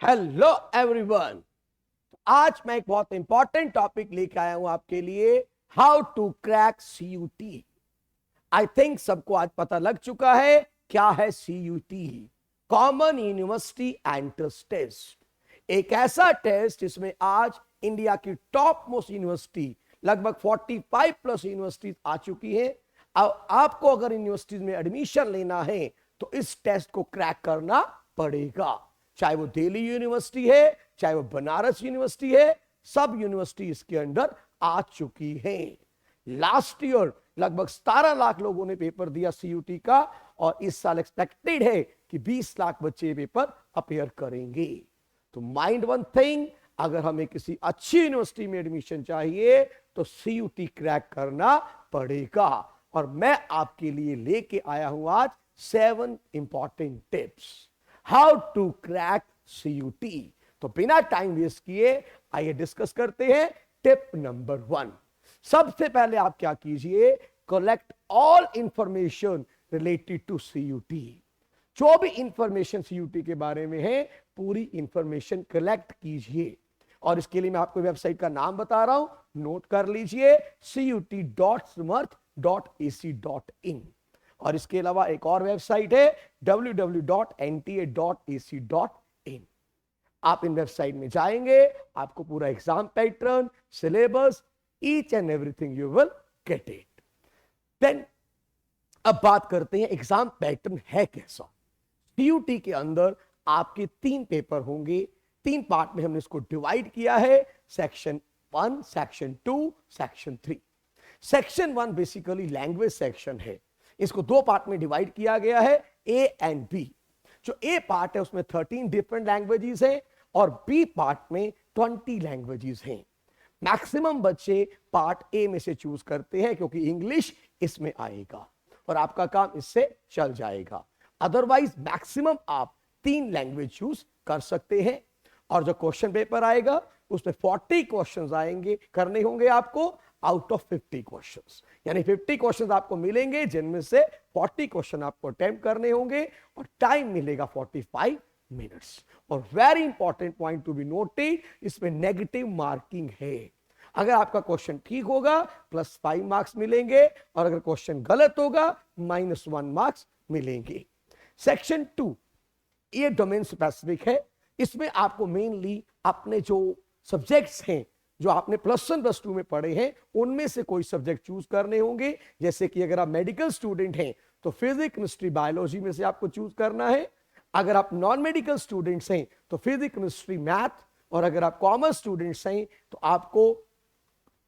Hello everyone. आज मैं एक बहुत इंपॉर्टेंट टॉपिक लेकर आया हूं आपके लिए, how to crack CUET. I think सबको आज पता लग चुका है क्या है CUET, common university entrance test. एक ऐसा टेस्ट जिसमें आज इंडिया की टॉप मोस्ट यूनिवर्सिटी लगभग 45 प्लस यूनिवर्सिटीज आ चुकी हैं। अब आपको अगर यूनिवर्सिटीज में एडमिशन लेना है तो इस टेस्ट को क्रैक करना पड़ेगा, चाहे वो दिल्ली यूनिवर्सिटी है, चाहे वो बनारस यूनिवर्सिटी है, सब यूनिवर्सिटी इसके अंदर आ चुकी हैं। लास्ट ईयर लगभग 17 लाख लोगों ने पेपर दिया सीयूटी का, और इस साल एक्सपेक्टेड है कि 20 लाख बच्चे पेपर अपेयर करेंगे। तो माइंड वन थिंग, अगर हमें किसी अच्छी यूनिवर्सिटी में एडमिशन चाहिए तो सीयूटी क्रैक करना पड़ेगा। और मैं आपके लिए लेके आया हूं आज 7 important tips how to crack CUET. तो बिना टाइम वेस्ट किए आइए डिस्कस करते हैं। टिप नंबर 1, सबसे पहले आप क्या कीजिए, collect all information related to CUET. जो भी इंफॉर्मेशन सीयूटी के बारे में है पूरी इंफॉर्मेशन कलेक्ट कीजिए। और इसके लिए मैं आपको वेबसाइट का नाम बता रहा हूं, नोट कर लीजिए, CUT.smrth.ac.in। और इसके अलावा एक और वेबसाइट है www.nta.ac.in। आप इन वेबसाइट में जाएंगे, आपको पूरा exam pattern, syllabus, each and everything you will get it. Then अब बात करते हैं एग्जाम पैटर्न है कैसा। सीयूटी के अंदर आपके 3 पेपर होंगे, 3 पार्ट में हमने इसको डिवाइड किया है, section 1, section 2, section 3। Section 1 basically language section है, इसको 2 पार्ट में डिवाइड किया गया है, ए एंड बी। जो ए पार्ट है उसमें 13 डिफरेंट लैंग्वेजेस हैं और बी पार्ट में 20 लैंग्वेजेस हैं। मैक्सिमम बच्चे पार्ट ए में से चूज करते हैं क्योंकि इंग्लिश इसमें आएगा और आपका काम इससे चल जाएगा। अदरवाइज मैक्सिमम आप 3 लैंग्वेज चूज कर सकते हैं। और जो क्वेश्चन पेपर आएगा उसमें 40 क्वेश्चंस आएंगे, करने होंगे आपको आउट ऑफ 50 क्वेश्चंस, यानी 50 क्वेश्चंस आपको मिलेंगे जिनमें से 40 क्वेश्चन आपको अटेम्प्ट करने होंगे और टाइम मिलेगा 45 मिनट्स। और very important point to be noted, इसमें नेगेटिव मार्किंग है। अगर आपका क्वेश्चन ठीक होगा +5 मार्क्स मिलेंगे और अगर क्वेश्चन गलत होगा -1 मार्क्स मिलेंगे। सेक्शन 2 ये डोमेन स्पेसिफिक है, इसमें आपको मेनली अपने जो सब्जेक्ट्स हैं जो आपने +1 +2 में पढ़े हैं उनमें से कोई सब्जेक्ट चूज करने होंगे। जैसे कि अगर आप मेडिकल स्टूडेंट हैं तो फिजिक्स, केमिस्ट्री, बायोलॉजी में से आपको चूज करना है। अगर आप नॉन मेडिकल स्टूडेंट्स हैं तो फिजिक्स, केमिस्ट्री, मैथ। और अगर आप कॉमर्स स्टूडेंट्स हैं तो आपको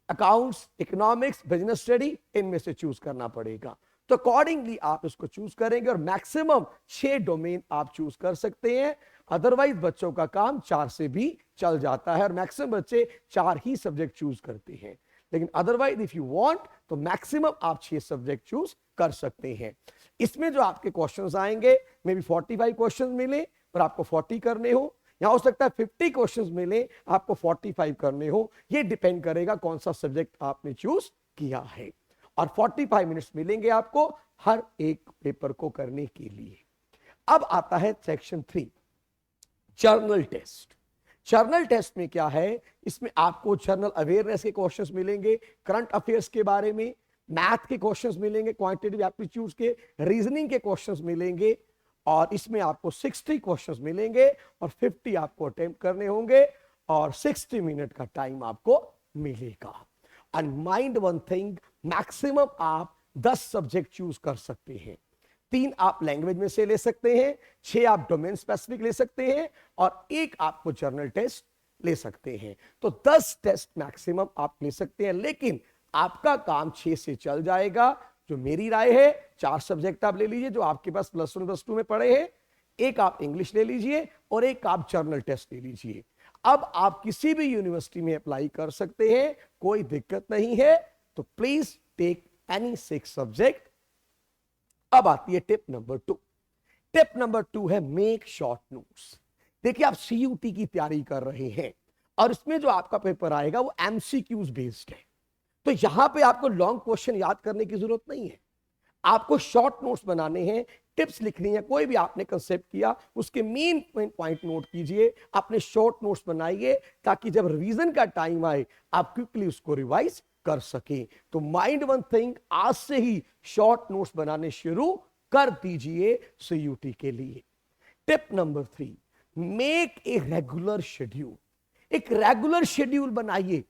अकाउंट्स, इकोनॉमिक्स, बिजनेस स्टडी इनमें से चूज करना पड़ेगा। तो अकॉर्डिंगली आप इसको चूज करेंगे और मैक्सिमम 6 डोमेन आप चूज कर सकते हैं। अदरवाइज बच्चों का काम 4 से भी चल जाता है और मैक्सिमम बच्चे 4 ही सब्जेक्ट चूज करते हैं। लेकिन अदरवाइज इफ यू वांट तो मैक्सिमम आप 6 सब्जेक्ट चूज कर सकते हैं। इसमें जो आपके क्वेश्चंस आएंगे मे बी 45 क्वेश्चंस मिले और आपको 40 करने हो, या हो सकता है 50 क्वेश्चंस मिले आपको 45 करने हो। ये डिपेंड करेगा कौन सा सब्जेक्ट आपने चूज किया है। और 45 मिनट्स मिलेंगे आपको हर एक पेपर को करने के लिए। अब आता है section 3, general test. General test में क्या है, इसमें आपको जनरल अवेयरनेस के क्वेश्चंस मिलेंगे, करंट अफेयर्स के बारे में, मैथ के क्वेश्चंस मिलेंगे, क्वांटिटेटिव एप्टीट्यूड्स के, रीजनिंग के क्वेश्चंस मिलेंगे। और इसमें आपको 60 क्वेश्चंस मिलेंगे और 50 आपको अटेम्प्ट करने होंगे और 60 मिनट का टाइम आपको मिलेगा। And mind one thing, maximum आप 10 सब्जेक्ट चूज कर सकते हैं। 3 आप लैंग्वेज में से ले सकते हैं, 6 आप डोमेन स्पेसिफिक ले सकते हैं और 1 आपको जर्नल टेस्ट ले सकते हैं। तो 10 टेस्ट मैक्सिमम आप ले सकते हैं, लेकिन आपका काम 6 से चल जाएगा। जो मेरी राय है 4 सब्जेक्ट आप ले लीजिए जो आपके पास +1 +2 में पढ़े हैं, 1 आप इंग्लिश ले लीजिए और 1 आप जर्नल टेस्ट ले लीजिए। अब आप किसी भी यूनिवर्सिटी में अप्लाई कर सकते हैं, कोई दिक्कत नहीं है। तो प्लीज टेक एनी 6 सब्जेक्ट। अब आती है टिप नंबर 2। टिप नंबर 2 है मेक शॉर्ट नोट्स। देखिए आप सीयूटी की तैयारी कर रहे हैं और इसमें जो आपका पेपर आएगा वो एमसीक्यूज बेस्ड है। तो यहां पे आपको लॉन्ग क्वेश्चन याद करने की जरूरत नहीं है, आपको शॉर्ट नोट्स बनाने हैं टिप्स लिखनी है, कोई भी आपने कंसेप्ट किया उसके मेन पॉइंट नोट कीजिए, अपने शॉर्ट नोट्स बनाइए, ताकि जब रिवीजन का टाइम आए आप क्विकली उसको रिवाइज कर सके। तो माइंड वन थिंग, आज से ही शॉर्ट नोट्स बनाने शुरू कर दीजिए सीयूटी के लिए। Tip number 3, make a regular schedule. एक रेगुलर शेड्यूल बनाइए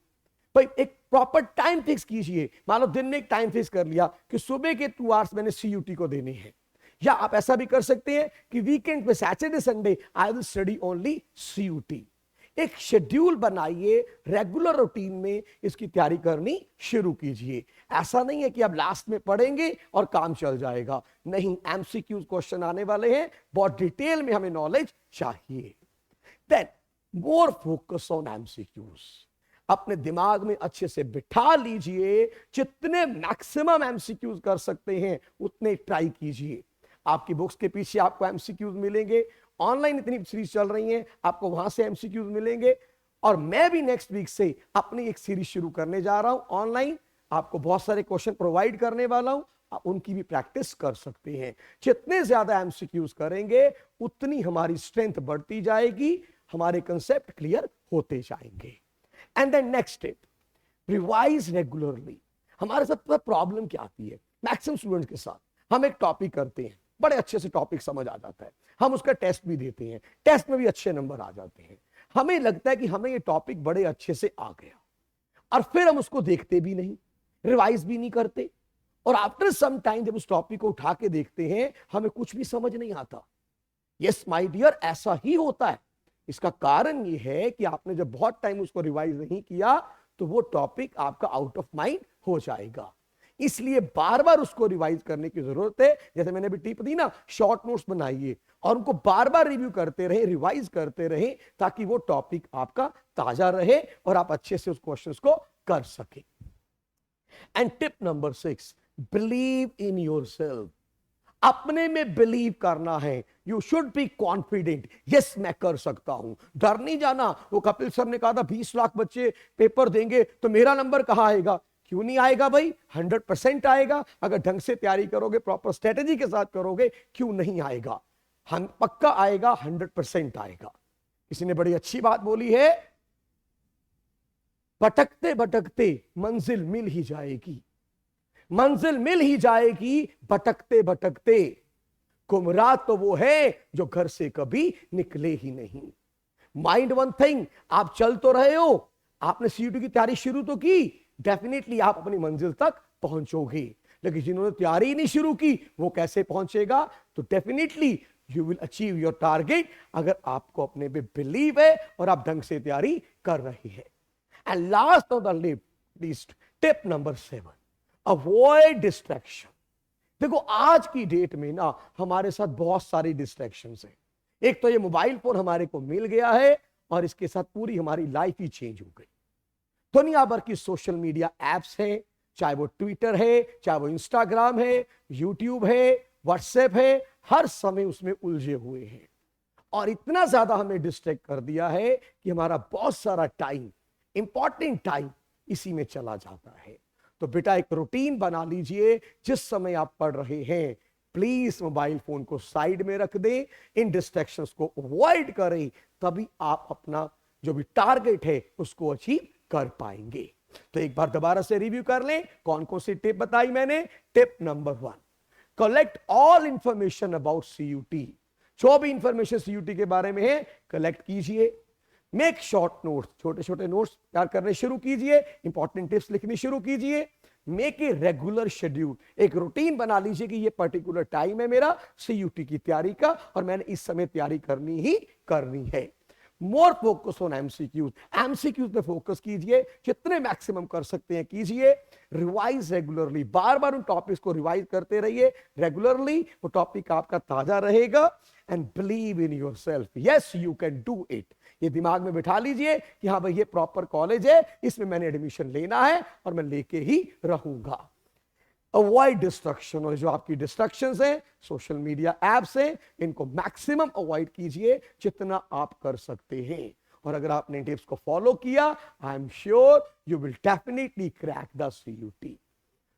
भाई, एक प्रॉपर टाइम फिक्स कीजिए। मान लो दिन में एक टाइम फिक्स कर लिया कि सुबह के 2 आवर्स मैंने सीयूटी को देने हैं, या आप ऐसा भी कर सकते हैं कि वीकेंड पे Saturday Sunday I will study only CUET. एक शेड्यूल बनाइए, रेगुलर रूटीन में इसकी तैयारी करनी शुरू कीजिए। ऐसा नहीं है कि आप लास्ट में पढ़ेंगे और काम चल जाएगा, नहीं, एमसीक्यूज क्वेश्चन आने वाले हैं, बहुत डिटेल में हमें नॉलेज चाहिए। Then more focus on MCQs, अपने दिमाग में अच्छे से बिठा लीजिए, जितने मैक्सिमम एमसीक्यूज कर सकते हैं उतने ट्राई कीजिए। आपकी बुक्स के पीछे आपको एमसीक्यूज मिलेंगे, ऑनलाइन इतनी सीरीज चल रही हैं, आपको वहां से एमसीक्यूज मिलेंगे, और मैं भी नेक्स्ट वीक से अपनी एक सीरीज शुरू करने जा रहा हूं ऑनलाइन, आपको बहुत सारे क्वेश्चन प्रोवाइड करने वाला हूं, आप उनकी भी प्रैक्टिस कर सकते हैं। जितने ज्यादा एमसीक्यूज करेंगे उतनी हमारी स्ट्रेंथ बढ़ती जाएगी, हमारे कंसेप्ट क्लियर होते जाएंगे। And then next step, revise regularly. हमारे साथ प्रॉब्लम क्या आती है मैक्सिमम स्टूडेंट्स के साथ, हम एक टॉपिक करते हैं, बड़े अच्छे से टॉपिक समझ आ जाता है, हम उसका टेस्ट भी देते हैं, टेस्ट में भी अच्छे नंबर आ जाते हैं, हमें लगता है कि हमें ये टॉपिक बड़े अच्छे से आ गया, और फिर हम उसको देखते भी नहीं, रिवाइज भी नहीं करते, और आफ्टर सम टाइम जब उस टॉपिक को उठा के देखते हैं हमें कुछ भी समझ नहीं आता। यस माय डियर, ऐसा ही होता है। इसका कारण यह है कि आपने जब बहुत टाइम उसको रिवाइज नहीं किया तो वो टॉपिक आपका आउट ऑफ माइंड हो जाएगा। इसलिए बार बार उसको रिवाइज करने की जरूरत है। जैसे मैंने अभी टिप दी ना, शॉर्ट नोट्स बनाइए और उनको बार बार रिव्यू करते रहे, रिवाइज करते रहे, ताकि वो टॉपिक आपका ताजा रहे और आप अच्छे से उस क्वेश्चंस को कर सके। And tip number 6, believe in yourself. अपने में बिलीव करना है। You should be confident, yes मैं कर सकता हूं, डर नहीं जाना। वो कपिल सर ने कहा था 20 लाख बच्चे पेपर देंगे तो मेरा नंबर कहां आएगा? क्यों नहीं आएगा भाई, 100% आएगा। अगर ढंग से तैयारी करोगे, प्रॉपर स्ट्रेटेजी के साथ करोगे, क्यों नहीं आएगा? हम पक्का आएगा, 100% आएगा। किसी ने बड़ी अच्छी बात बोली है, भटकते भटकते मंजिल मिल ही जाएगी, मंजिल मिल ही जाएगी भटकते भटकते। गुमराह तो वो है जो घर से कभी निकले ही नहीं। माइंड वन थिंग, आप चल तो रहे हो, आपने सीयूटी की तैयारी शुरू तो की, डेफिनेटली आप अपनी मंजिल तक पहुंचोगे। लेकिन जिन्होंने तैयारी नहीं शुरू की वो कैसे पहुंचेगा? तो definitely you will achieve your target, अगर आपको अपने पे बिलीव है और आप ढंग से तैयारी कर रहे हैं। And last of the list, tip number 7, avoid distraction. देखो आज की डेट में ना हमारे साथ बहुत सारी डिस्ट्रैक्शंस हैं। एक तो ये मोबाइल फोन हमारे को मिल गया है और इसके साथ पूरी हमारी लाइफ ही चेंज हो गई। दुनिया भर की सोशल मीडिया एप्स हैं, चाहे वो ट्विटर है, चाहे वो इंस्टाग्राम है, यूट्यूब है, व्हाट्सएप है, हर समय उसमें उलझे हुए हैं और इतना ज्यादा हमें डिस्ट्रैक्ट कर दिया है कि हमारा बहुत सारा टाइम, इंपॉर्टेंट टाइम इसी में चला जाता है। तो बेटा एक रूटीन बना लीजिए, जिस समय आप पढ़ रहे हैं प्लीज मोबाइल फोन को साइड में रख दें, इन डिस्ट्रैक्शंस को अवॉइड करें, तभी आप अपना जो भी टारगेट है उसको अचीव कर पाएंगे। तो एक बार दोबारा से रिव्यू कर लें, कौन कौन सी टिप बताई मैंने। Tip number 1, collect all information about CUET. जो भी इंफॉर्मेशन सीयूटी के बारे में है कलेक्ट कीजिए। मेक शॉर्ट नोट्स, छोटे छोटे नोट्स तैयार करने शुरू कीजिए, इंपॉर्टेंट टिप्स लिखनी शुरू कीजिए। मेक ए रेगुलर शेड्यूल, एक रूटीन बना लीजिए कि ये पर्टिकुलर टाइम है मेरा सीयूटी की तैयारी का और मैंने इस समय तैयारी करनी ही करनी है। मोर फोकस ऑन एमसीक्यूज, एमसीक्यूज पे फोकस कीजिए, जितने मैक्सिमम कर सकते हैं कीजिए। रिवाइज रेगुलरली, बार बार उन टॉपिक्स को रिवाइज करते रहिए रेगुलरली, वो टॉपिक आपका ताजा रहेगा। And believe in yourself, yes you can do it. ये दिमाग में बिठा लीजिए कि हाँ भाई ये प्रॉपर कॉलेज है, इसमें मैंने एडमिशन लेना है और मैं लेके ही रहूंगा। अवॉइड डिस्ट्रक्शन, और जो आपकी डिस्ट्रक्शंस हैं, सोशल मीडिया एप्स हैं, इनको मैक्सिमम अवॉइड कीजिए जितना आप कर सकते हैं। और अगर आपने टिप्स को फॉलो किया, I am sure you will definitely crack the CUET.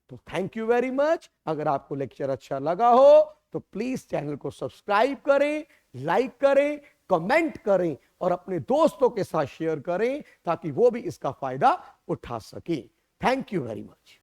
तो थैंक यू वेरी मच। अगर आपको लेक्चर अच्छा लगा हो तो प्लीज चैनल को सब्सक्राइब करें, लाइक करें, कमेंट करें और अपने दोस्तों के साथ शेयर करें ताकि वो भी इसका फायदा उठा सके। Thank you very much.